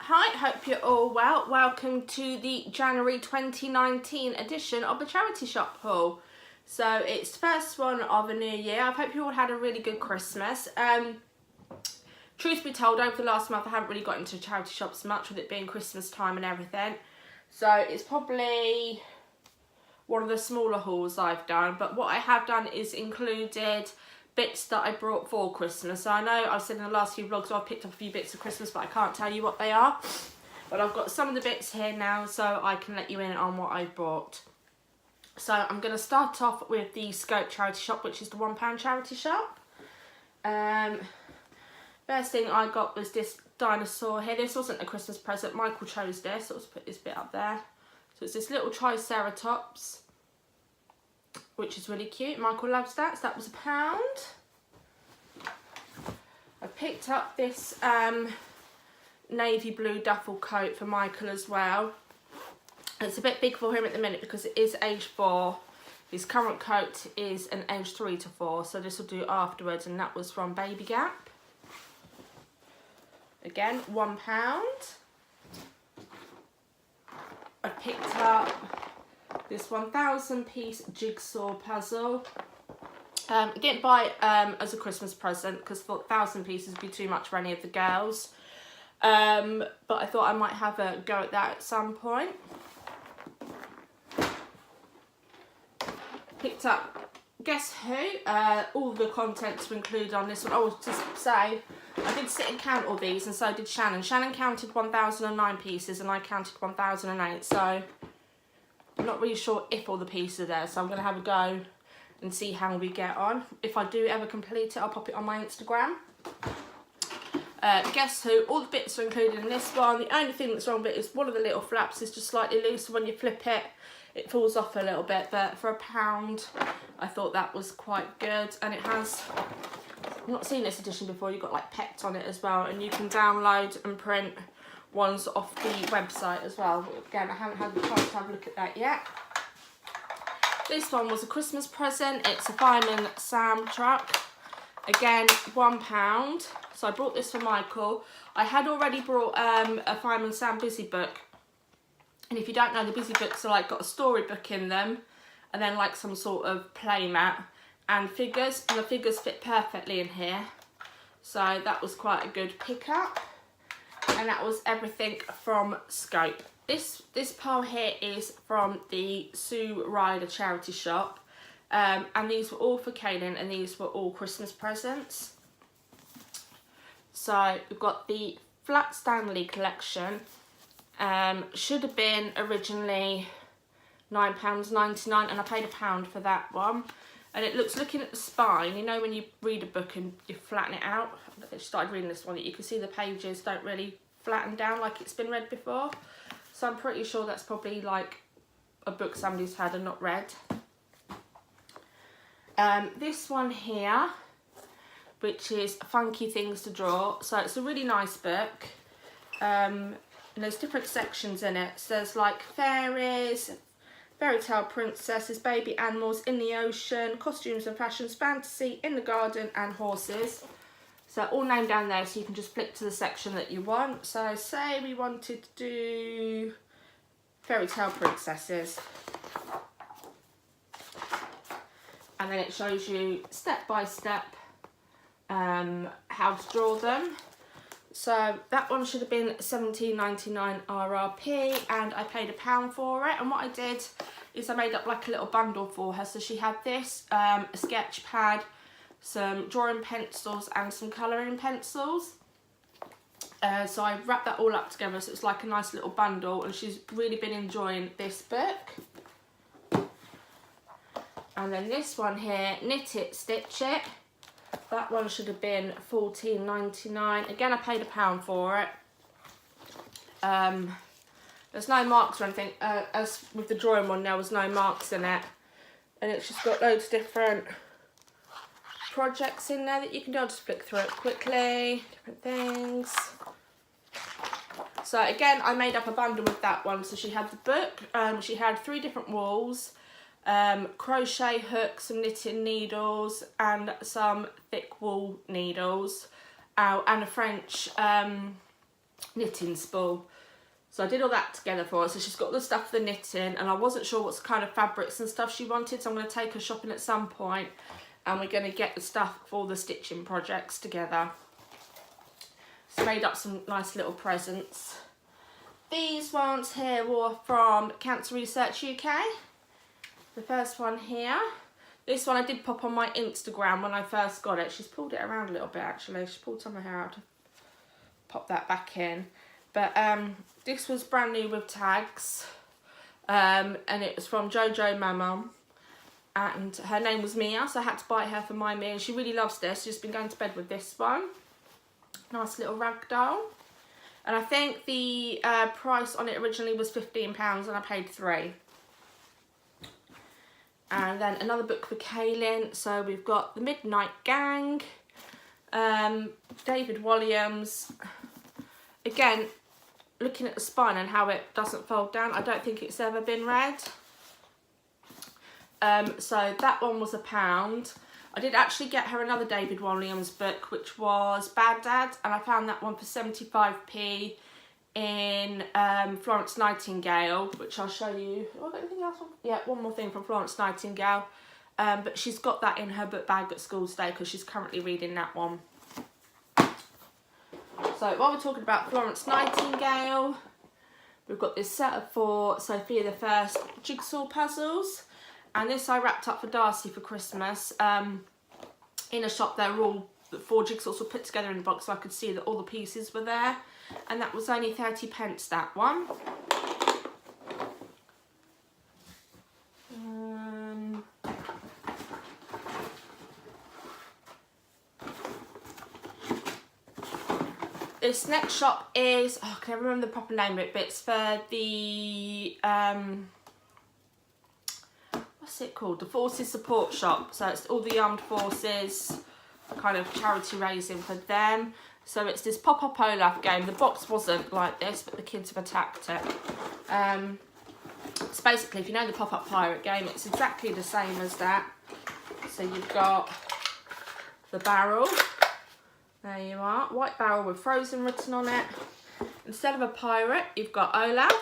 Hi, hope you're all well. Welcome to the January 2019 edition of the Charity Shop haul. So it's the first one of a new year. I hope you all had a really good Christmas. Truth be told, over the last month I haven't really got into charity shops much, with it being Christmas time and everything. So it's probably one of the smaller hauls I've done, but what I have done is included bits that I brought for Christmas. So I know I've said in the last few vlogs I've picked up a few bits of Christmas, but I can't tell you what they are. But I've got some of the bits here now, so I can let you in on what I've bought. So I'm going to start off with the Scope Charity Shop, which is the £1 charity shop. First thing I got was this dinosaur here. This wasn't a Christmas present. Michael chose this, so let's put this bit up there. So it's this little Triceratops, which is really cute. Michael loves that, so that was £1. I picked up this navy blue duffel coat for Michael as well. It's a bit big for him at the minute because it is age 4. His current coat is an age 3 to 4, so this will do afterwards, and that was from Baby Gap. Again, £1. I picked up this 1,000 piece jigsaw puzzle. I didn't buy it as a Christmas present because I thought 1,000 pieces would be too much for any of the girls. But I thought I might have a go at that at some point. Picked up Guess Who. All the contents were included on this one. Oh, just say, I did sit and count all these, and so did Shannon. Shannon counted 1,009 pieces and I counted 1,008, so I'm not really sure if all the pieces are there, so I'm going to have a go and see how we get on. If I do ever complete it, I'll pop it on my Instagram. Guess Who, all the bits are included in this one. The only thing that's wrong with it is one of the little flaps is just slightly loose, so when you flip it, it falls off a little bit, but for £1, I thought that was quite good. And it has, I've not seen this edition before, you've got like PECT on it as well, and you can download and print ones off the website as well. Again, I haven't had the chance to have a look at that yet. This one was a Christmas present. It's a Fireman Sam truck. Again, £1. So I brought this for Michael. I had already brought a Fireman Sam busy book. And if you don't know, the busy books are like got a storybook in them, and then like some sort of play mat and figures, and the figures fit perfectly in here. So that was quite a good pickup. And that was everything from Scope. This pile here is from the Sue Ryder charity shop. And these were all for Kaylin, and these were all Christmas presents. So we've got the Flat Stanley collection. Should have been originally £9.99, and I paid £1 for that one. And it looks, looking at the spine, you know when you read a book and you flatten it out, I started reading this one, you can see the pages don't really flatten down like it's been read before. So I'm pretty sure that's probably like a book somebody's had and not read. This one here, which is Funky Things to Draw. So it's a really nice book. And there's different sections in it. So there's like fairies, fairy tale princesses, baby animals, in the ocean, costumes and fashions, fantasy, in the garden, and horses. So all named down there, so you can just flick to the section that you want. So say we wanted to do fairy tale princesses. And then it shows you step by step how to draw them. So that one should have been £17.99 RRP, and I paid £1 for it. And what I did is I made up like a little bundle for her. So she had this, a sketch pad, some drawing pencils and some colouring pencils. So I wrapped that all up together, so it's like a nice little bundle, and she's really been enjoying this book. And then this one here, Knit It, Stitch It. That one should have been £14.99. Again, I paid £1 for it. There's no marks or anything. As with the drawing one, there was no marks in it. And it's just got loads of different projects in there that you can do. I'll just flick through it quickly. Different things. So again, I made up a bundle with that one. So she had the book. She had 3 different walls. Crochet hooks, some knitting needles, and some thick wool needles, and a French knitting spool. So I did all that together for her. So she's got all the stuff for the knitting, and I wasn't sure what kind of fabrics and stuff she wanted, so I'm going to take her shopping at some point, and we're going to get the stuff for all the stitching projects together. So made up some nice little presents. These ones here were from Cancer Research UK. The first one here. This one I did pop on my Instagram when I first got it. She's pulled it around a little bit actually. She's pulled some of her hair out to pop that back in. But this was brand new with tags. And it was from Jojo Mama. And her name was Mia, so I had to buy her for my Mia. And she really loves this. She's been going to bed with this one. Nice little rag doll. And I think the price on it originally was £15 and I paid £3. And then another book for Kaylin. So we've got The Midnight Gang. David Walliams. Again, looking at the spine and how it doesn't fold down. I don't think it's ever been read. So that one was £1. I did actually get her another David Walliams book, which was Bad Dad, and I found that one for 75p in Florence Nightingale, which I'll show you. Oh, I've got anything else? Yeah, one more thing from Florence Nightingale. But she's got that in her book bag at school today because she's currently reading that one. So while we're talking about Florence Nightingale, we've got this set of 4 Sophia the First jigsaw puzzles. And this I wrapped up for Darcy for Christmas. In a shop, they're all, the 4 jigsaws were put together in a box so I could see that all the pieces were there. And that was only 30p, that one. This next shop is, oh, I can't remember the proper name of it, but it's for the, what's it called? The Forces Support Shop. So it's all the armed forces, kind of charity raising for them. So it's this Pop-Up Olaf game. The box wasn't like this, but the kids have attacked it. It's basically, if you know the Pop-Up Pirate game, it's exactly the same as that. So you've got the barrel. There you are. White barrel with Frozen written on it. Instead of a pirate, you've got Olaf.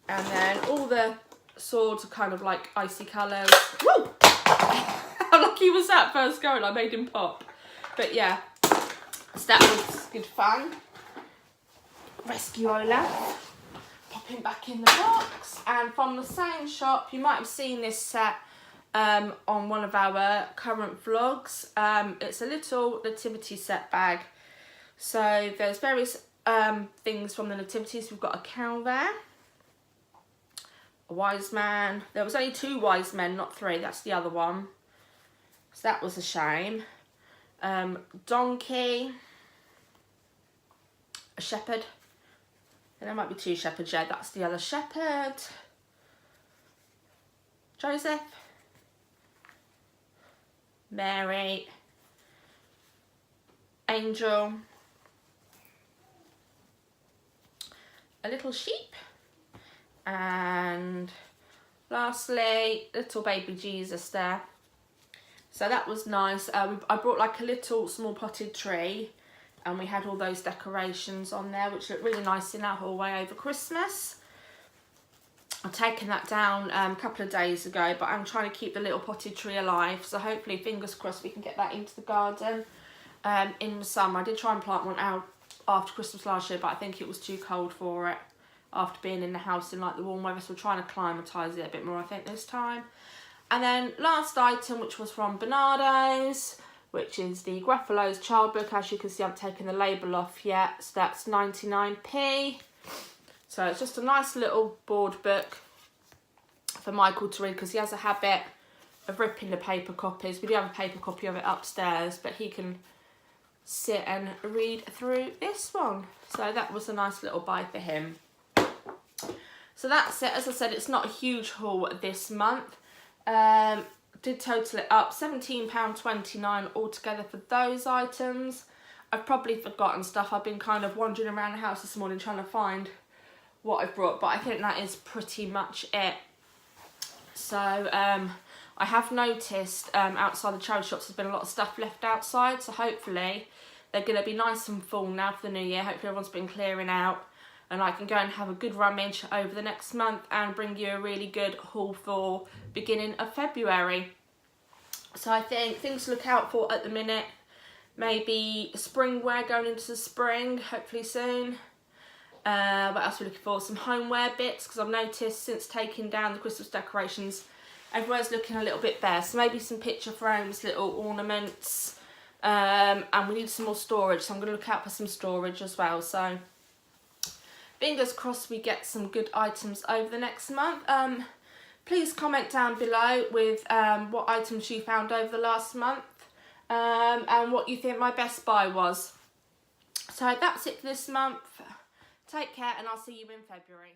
And then all the swords are kind of like icy colours. Woo! How lucky was that first going? I made him pop. But yeah, so that was good fun. Rescue Olaf. Pop him back in the box. And from the same shop, you might have seen this set on one of our current vlogs. It's a little nativity set bag. So there's various things from the nativities. We've got a cow there. A wise man. There was only 2 wise men, not 3. That's the other one. So that was a shame. Donkey. A shepherd. And there might be 2 shepherds. Yeah, that's the other shepherd. Joseph. Mary. Angel. A little sheep. And lastly, little baby Jesus there. So that was nice. I brought like a little small potted tree, and we had all those decorations on there, which looked really nice in our hallway over Christmas. I've taken that down a couple of days ago, but I'm trying to keep the little potted tree alive. So hopefully, fingers crossed, we can get that into the garden in the summer. I did try and plant one out after Christmas last year, but I think it was too cold for it. After being in the house in like the warm weather, so we're trying to climatise it a bit more, I think, this time. And then last item, which was from Bernardo's, which is the Gruffalo's child book. As you can see, I haven't taken the label off yet, so that's 99p. So it's just a nice little board book for Michael to read, because he has a habit of ripping the paper copies. We do have a paper copy of it upstairs, but he can sit and read through this one. So that was a nice little buy for him. So that's it. As I said, it's not a huge haul this month. Did total it up, £17.29 altogether for those items. I've probably forgotten stuff. I've been kind of wandering around the house this morning trying to find what I've brought, but I think that is pretty much it. So I have noticed outside the charity shops there's been a lot of stuff left outside, so hopefully they're going to be nice and full now for the new year. Hopefully everyone's been clearing out, and I can go and have a good rummage over the next month and bring you a really good haul for beginning of February. So I think things to look out for at the minute, maybe spring wear going into the spring, hopefully soon. What else are we looking for? Some homeware bits, because I've noticed since taking down the Christmas decorations, everywhere's looking a little bit bare. So maybe some picture frames, little ornaments, and we need some more storage. So I'm going to look out for some storage as well. So fingers crossed we get some good items over the next month. Please comment down below with what items you found over the last month, and what you think my best buy was. So that's it for this month. Take care, and I'll see you in February.